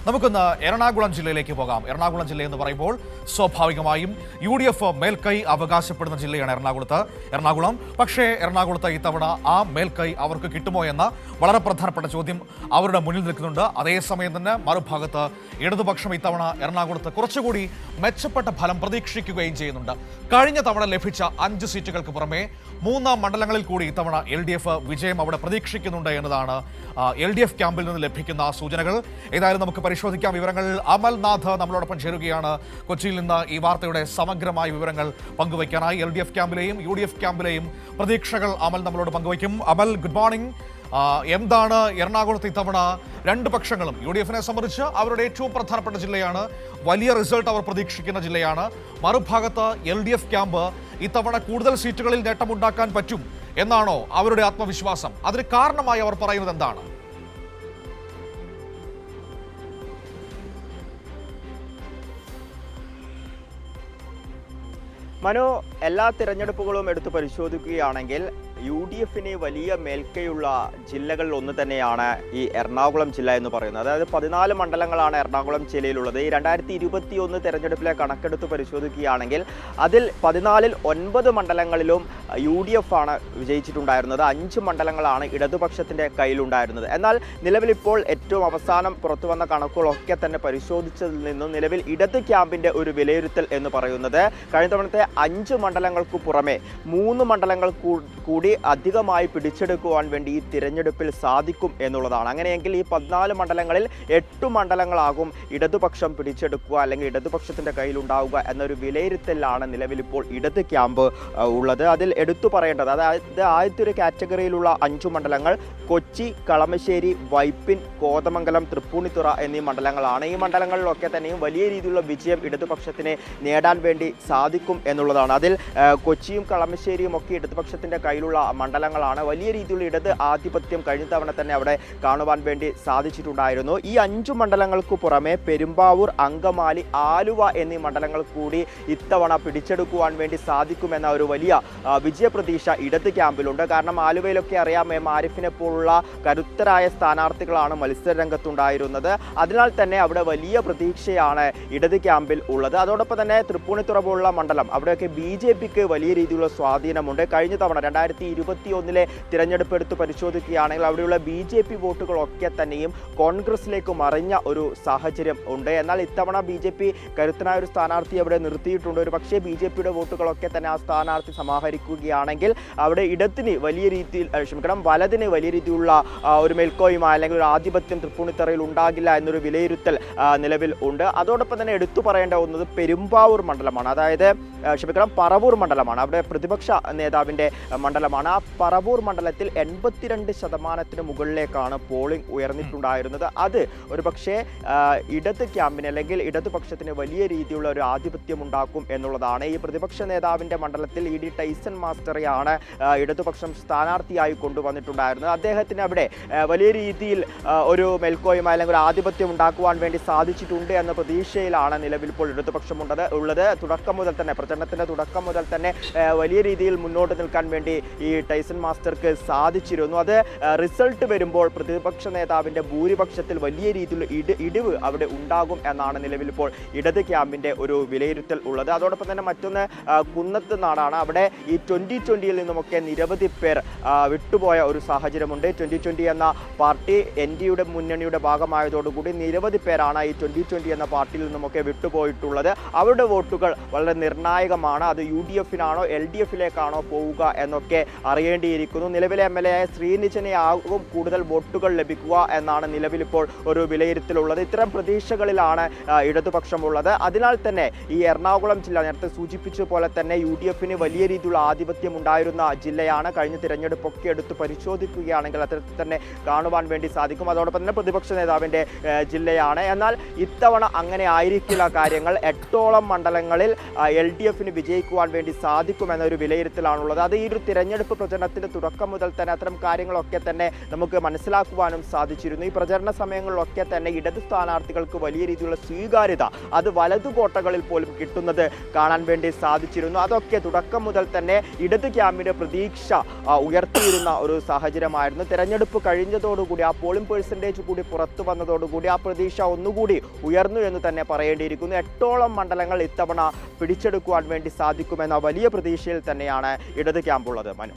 നമുക്കൊന്ന് എറണാകുളം ജില്ലയിലേക്ക് പോകാം. എറണാകുളം ജില്ല എന്ന് പറയുമ്പോൾ സ്വാഭാവികമായും UDF മേൽക്കൈ അവകാശപ്പെടുന്ന ജില്ലയാണ് എറണാകുളം. പക്ഷേ എറണാകുളത്ത് ഇത്തവണ ആ മേൽക്കൈ അവർക്ക് കിട്ടുമോ എന്ന വളരെ പ്രധാനപ്പെട്ട ചോദ്യം അവരുടെ മുന്നിൽ നിൽക്കുന്നുണ്ട്. അതേസമയം തന്നെ മറുഭാഗത്ത് ഇടതുപക്ഷം ഇത്തവണ എറണാകുളത്ത് കുറച്ചുകൂടി മെച്ചപ്പെട്ട ഫലം പ്രതീക്ഷിക്കുകയും ചെയ്യുന്നുണ്ട്. കഴിഞ്ഞ തവണ ലഭിച്ച 5 സീറ്റുകൾക്ക് പുറമെ 3 മണ്ഡലങ്ങളിൽ കൂടി ഇത്തവണ LDF വിജയം അവിടെ പ്രതീക്ഷിക്കുന്നുണ്ട് എന്നതാണ് LDF ക്യാമ്പിൽ നിന്ന് ലഭിക്കുന്ന സൂചനകൾ. ഏതായാലും നമുക്ക് പരിശോധിക്കാം വിവരങ്ങൾ. അമൽനാഥ് നമ്മളോടൊപ്പം ചേരുകയാണ് കൊച്ചിയിൽ നിന്ന് ഈ വാർത്തയുടെ സമഗ്രമായ വിവരങ്ങൾ പങ്കുവയ്ക്കാനായി. LDF ക്യാമ്പിലെയും UDF ക്യാമ്പിലെയും പ്രതീക്ഷകൾ അമൽ നമ്മളോട് പങ്കുവയ്ക്കും. അമൽ, ഗുഡ് മോർണിംഗ്. എന്താണ് എറണാകുളത്ത് ഇത്തവണ രണ്ട് പക്ഷങ്ങളും UDFനെ സംബന്ധിച്ച് അവരുടെ ഏറ്റവും പ്രധാനപ്പെട്ട ജില്ലയാണ്, വലിയ റിസൾട്ട് അവർ പ്രതീക്ഷിക്കുന്ന ജില്ലയാണ്. മറുഭാഗത്ത് LDF ക്യാമ്പ് ഇത്തവണ കൂടുതൽ സീറ്റുകളിൽ നേട്ടമുണ്ടാക്കാൻ പറ്റും എന്നാണോ അവരുടെ ആത്മവിശ്വാസം? അതിന് കാരണമായി അവർ പറയുന്നത് എന്താണ്? മനു, എല്ലാ തിരഞ്ഞെടുപ്പുകളും എടുത്തു പരിശോധിക്കുകയാണെങ്കിൽ UDFന് വലിയ മേൽക്കൈയുള്ള ജില്ലകളിൽ ഒന്ന് തന്നെയാണ് ഈ എറണാകുളം ജില്ല എന്ന് പറയുന്നത്. അതായത് 14 മണ്ഡലങ്ങളാണ് എറണാകുളം ജില്ലയിലുള്ളത്. ഈ 2021 തെരഞ്ഞെടുപ്പിലെ കണക്കെടുത്ത് പരിശോധിക്കുകയാണെങ്കിൽ അതിൽ 14ൽ 9 മണ്ഡലങ്ങളിലും UDF ആണ് വിജയിച്ചിട്ടുണ്ടായിരുന്നത്. 5 മണ്ഡലങ്ങളാണ് ഇടതുപക്ഷത്തിൻ്റെ കയ്യിലുണ്ടായിരുന്നത്. എന്നാൽ നിലവിലിപ്പോൾ ഏറ്റവും അവസാനം പുറത്തു വന്ന കണക്കുകളൊക്കെ തന്നെ പരിശോധിച്ചതിൽ നിന്നും നിലവിൽ ഇടത് ക്യാമ്പിൻ്റെ ഒരു വിലയിരുത്തൽ എന്ന് പറയുന്നത് കഴിഞ്ഞ തവണത്തെ 5 മണ്ഡലങ്ങൾക്ക് പുറമെ 3 മണ്ഡലങ്ങൾ കൂടി അധികമായി പിടിച്ചെടുക്കുവാൻ വേണ്ടി ഈ തിരഞ്ഞെടുപ്പിൽ സാധിക്കും എന്നുള്ളതാണ്. അങ്ങനെയെങ്കിൽ ഈ 14 മണ്ഡലങ്ങളിൽ 8 മണ്ഡലങ്ങളാകും ഇടതുപക്ഷം പിടിച്ചെടുക്കുക, അല്ലെങ്കിൽ ഇടതുപക്ഷത്തിൻ്റെ കയ്യിലുണ്ടാവുക എന്നൊരു വിലയിരുത്തലാണ് നിലവിലിപ്പോൾ ഇടത് ക്യാമ്പ് ഉള്ളത്. അതിൽ എടുത്തു പറയേണ്ടത്, അതായത് ആദ്യത്തെ ഒരു കാറ്റഗറിയിലുള്ള 5 മണ്ഡലങ്ങൾ കൊച്ചി, കളമശ്ശേരി, വൈപ്പിൻ, കോതമംഗലം, തൃപ്പൂണിത്തുറ എന്നീ മണ്ഡലങ്ങളാണ്. ഈ മണ്ഡലങ്ങളിലൊക്കെ തന്നെയും വലിയ രീതിയിലുള്ള വിജയം ഇടതുപക്ഷത്തിന് നേടാൻ വേണ്ടി സാധിക്കും എന്നുള്ളതാണ്. അതിൽ കൊച്ചിയും കളമശ്ശേരിയും ഒക്കെ ഇടതുപക്ഷത്തിൻ്റെ കയ്യിലുള്ള മണ്ഡലങ്ങളാണ്. വലിയ രീതിയിലുള്ള ഇടത് ആധിപത്യം കഴിഞ്ഞ തവണ തന്നെ അവിടെ കാണുവാൻ വേണ്ടി സാധിച്ചിട്ടുണ്ടായിരുന്നു. ഈ 5 മണ്ഡലങ്ങൾക്ക് പുറമെ പെരുമ്പാവൂർ, അങ്കമാലി, ആലുവ എന്നീ മണ്ഡലങ്ങൾ കൂടി ഇത്തവണ പിടിച്ചെടുക്കുവാൻ വേണ്ടി സാധിക്കുമെന്ന ഒരു വലിയ വിജയപ്രതീക്ഷ ഇടത് ക്യാമ്പിലുണ്ട്. കാരണം ആലുവയിലൊക്കെ അറിയാം, ആരിഫിനെ പോലുള്ള കരുത്തരായ സ്ഥാനാർത്ഥികളാണ് മത്സര രംഗത്തുണ്ടായിരുന്നത്. അതിനാൽ തന്നെ അവിടെ വലിയ പ്രതീക്ഷയാണ് ഇടത് ക്യാമ്പിൽ ഉള്ളത്. അതോടൊപ്പം തന്നെ തൃപ്പൂണിത്തുറ പോലുള്ള മണ്ഡലം, അവിടെയൊക്കെ BJPക്ക് വലിയ രീതിയിലുള്ള സ്വാധീനമുണ്ട്. കഴിഞ്ഞ തവണ 2021 തിരഞ്ഞെടുപ്പ് എടുത്ത് പരിശോധിക്കുകയാണെങ്കിൽ അവിടെയുള്ള BJP വോട്ടുകളൊക്കെ തന്നെയും കോൺഗ്രസിലേക്ക് മറിഞ്ഞ ഒരു സാഹചര്യം ഉണ്ട്. എന്നാൽ ഇത്തവണ BJP കരുത്തനായ ഒരു സ്ഥാനാർത്ഥി അവിടെ നിർത്തിയിട്ടുണ്ട്. ഒരു പക്ഷേ BJPയുടെ വോട്ടുകളൊക്കെ തന്നെ ആ സ്ഥാനാർത്ഥി സമാഹരിക്കുകയാണെങ്കിൽ അവിടെ ഇടത്തിന് വലിയ രീതിയിൽ വലതിന് വലിയ രീതിയിലുള്ള ഒരു മേൽക്കോയ്മ അല്ലെങ്കിൽ ഒരു ആധിപത്യം തൃപ്പൂണിത്തറയിൽ ഉണ്ടാകില്ല എന്നൊരു വിലയിരുത്തൽ നിലവിൽ ഉണ്ട്. അതോടൊപ്പം തന്നെ എടുത്തു പറയേണ്ട ഒന്നത് പെരുമ്പാവൂർ മണ്ഡലമാണ്. അതായത് പറവൂർ മണ്ഡലമാണ്. അവിടെ പ്രതിപക്ഷ നേതാവിൻ്റെ മണ്ഡലമാണ്. ആ പറവൂർ മണ്ഡലത്തിൽ 82% മുകളിലേക്കാണ് പോളിംഗ് ഉയർന്നിട്ടുണ്ടായിരുന്നത്. അത് ഒരു പക്ഷേ ഇടത് ക്യാമ്പിന് അല്ലെങ്കിൽ ഇടതുപക്ഷത്തിന് വലിയ രീതിയിലുള്ള ഒരു ആധിപത്യം ഉണ്ടാക്കും എന്നുള്ളതാണ്. ഈ പ്രതിപക്ഷ നേതാവിൻ്റെ മണ്ഡലത്തിൽ ED ടൈസൺ മാസ്റ്ററെയാണ് ഇടതുപക്ഷം സ്ഥാനാർത്ഥിയായി കൊണ്ടുവന്നിട്ടുണ്ടായിരുന്നത്. അദ്ദേഹത്തിന് അവിടെ വലിയ രീതിയിൽ ഒരു മേൽക്കോയ്മ അല്ലെങ്കിൽ ഒരു ആധിപത്യം ഉണ്ടാക്കുവാൻ വേണ്ടി സാധിച്ചിട്ടുണ്ട് എന്ന പ്രതീക്ഷയിലാണ് നിലവിൽ ഇപ്പോൾ ഇടതുപക്ഷം ഉള്ളത്. തുടക്കം മുതൽ തന്നെ, പ്രചരണത്തിൻ്റെ തുടക്കം മുതൽ തന്നെ വലിയ രീതിയിൽ മുന്നോട്ട് നിൽക്കാൻ വേണ്ടി ഈ ടൈസൺ മാസ്റ്റർക്ക് സാധിച്ചിരുന്നു. അത് റിസൾട്ട് വരുമ്പോൾ പ്രതിപക്ഷ നേതാവിൻ്റെ ഭൂരിപക്ഷത്തിൽ വലിയ രീതിയിലുള്ള ഇടിവ് അവിടെ ഉണ്ടാകും എന്നാണ് നിലവിൽ ഇപ്പോൾ ഇടത് ക്യാമ്പിൻ്റെ ഒരു വിലയിരുത്തൽ ഉള്ളത്. അതോടൊപ്പം തന്നെ മറ്റൊന്ന് കുന്നത്ത് നാടാണ്. അവിടെ ഈ 2020 നിന്നുമൊക്കെ നിരവധി പേർ വിട്ടുപോയ ഒരു സാഹചര്യമുണ്ട്. 2020 എന്ന പാർട്ടി NDയുടെ മുന്നണിയുടെ ഭാഗമായതോടുകൂടി നിരവധി പേരാണ് ഈ 2020 എന്ന പാർട്ടിയിൽ നിന്നുമൊക്കെ വിട്ടുപോയിട്ടുള്ളത്. അവരുടെ വോട്ടുകൾ വളരെ നിർണായകമാണ്. അത് UDFനാണോ LDFിലേക്കാണോ പോവുക എന്നൊക്കെ അറിയേണ്ടിയിരിക്കുന്നു. നിലവിലെ MLA ആയ ശ്രീനിജനെയാകും കൂടുതൽ വോട്ടുകൾ ലഭിക്കുക എന്നാണ് നിലവിലിപ്പോൾ ഒരു വിലയിരുത്തലുള്ളത്. ഇത്തരം പ്രതീക്ഷകളിലാണ് ഇടതുപക്ഷമുള്ളത്. അതിനാൽ തന്നെ ഈ എറണാകുളം ജില്ല നേരത്തെ സൂചിപ്പിച്ച പോലെ തന്നെ UDFന് വലിയ രീതിയിലുള്ള ആധിപത്യം ഉണ്ടായിരുന്ന ജില്ലയാണ്. കഴിഞ്ഞ തിരഞ്ഞെടുപ്പൊക്കെ എടുത്ത് പരിശോധിക്കുകയാണെങ്കിൽ അത്തരത്തിൽ തന്നെ കാണുവാൻ വേണ്ടി സാധിക്കും. അതോടൊപ്പം തന്നെ പ്രതിപക്ഷ നേതാവിൻ്റെ ജില്ലയാണ്. എന്നാൽ ഇത്തവണ അങ്ങനെ ആയിരിക്കില്ല കാര്യങ്ങൾ. 8ഓളം മണ്ഡലങ്ങളിൽ LDFന് വിജയിക്കുവാൻ വേണ്ടി സാധിക്കുമെന്നൊരു വിലയിരുത്തലാണുള്ളത്. അത് ഈ ഒരു തിരഞ്ഞെടുപ്പ് തെരഞ്ഞെടുപ്പ് പ്രചരണത്തിന്റെ തുടക്കം മുതൽ തന്നെ അത്തരം കാര്യങ്ങളൊക്കെ തന്നെ നമുക്ക് മനസ്സിലാക്കുവാനും സാധിച്ചിരുന്നു. ഈ പ്രചരണ സമയങ്ങളിലൊക്കെ തന്നെ ഇടത് സ്ഥാനാർത്ഥികൾക്ക് വലിയ രീതിയിലുള്ള സ്വീകാര്യത അത് വലതു കോട്ടകളിൽ പോലും കിട്ടുന്നത് കാണാൻ വേണ്ടി സാധിച്ചിരുന്നു. അതൊക്കെ തുടക്കം മുതൽ തന്നെ ഇടത് ക്യാമ്പിന്റെ പ്രതീക്ഷ ഉയർത്തിയിരുന്ന ഒരു സാഹചര്യമായിരുന്നു. തെരഞ്ഞെടുപ്പ് കഴിഞ്ഞതോടുകൂടി ആ പോളിംഗ് പെർസെൻറ്റേജ് കൂടി പുറത്തു വന്നതോടുകൂടി ആ പ്രതീക്ഷ ഒന്നുകൂടി ഉയർന്നു എന്ന് തന്നെ പറയേണ്ടിയിരിക്കുന്നു. 8ഓളം മണ്ഡലങ്ങൾ ഇത്തവണ പിടിച്ചെടുക്കുവാൻ വേണ്ടി സാധിക്കുമെന്ന വലിയ പ്രതീക്ഷയിൽ തന്നെയാണ് ഇടത് ക്യാമ്പുള്ളത്. മനു.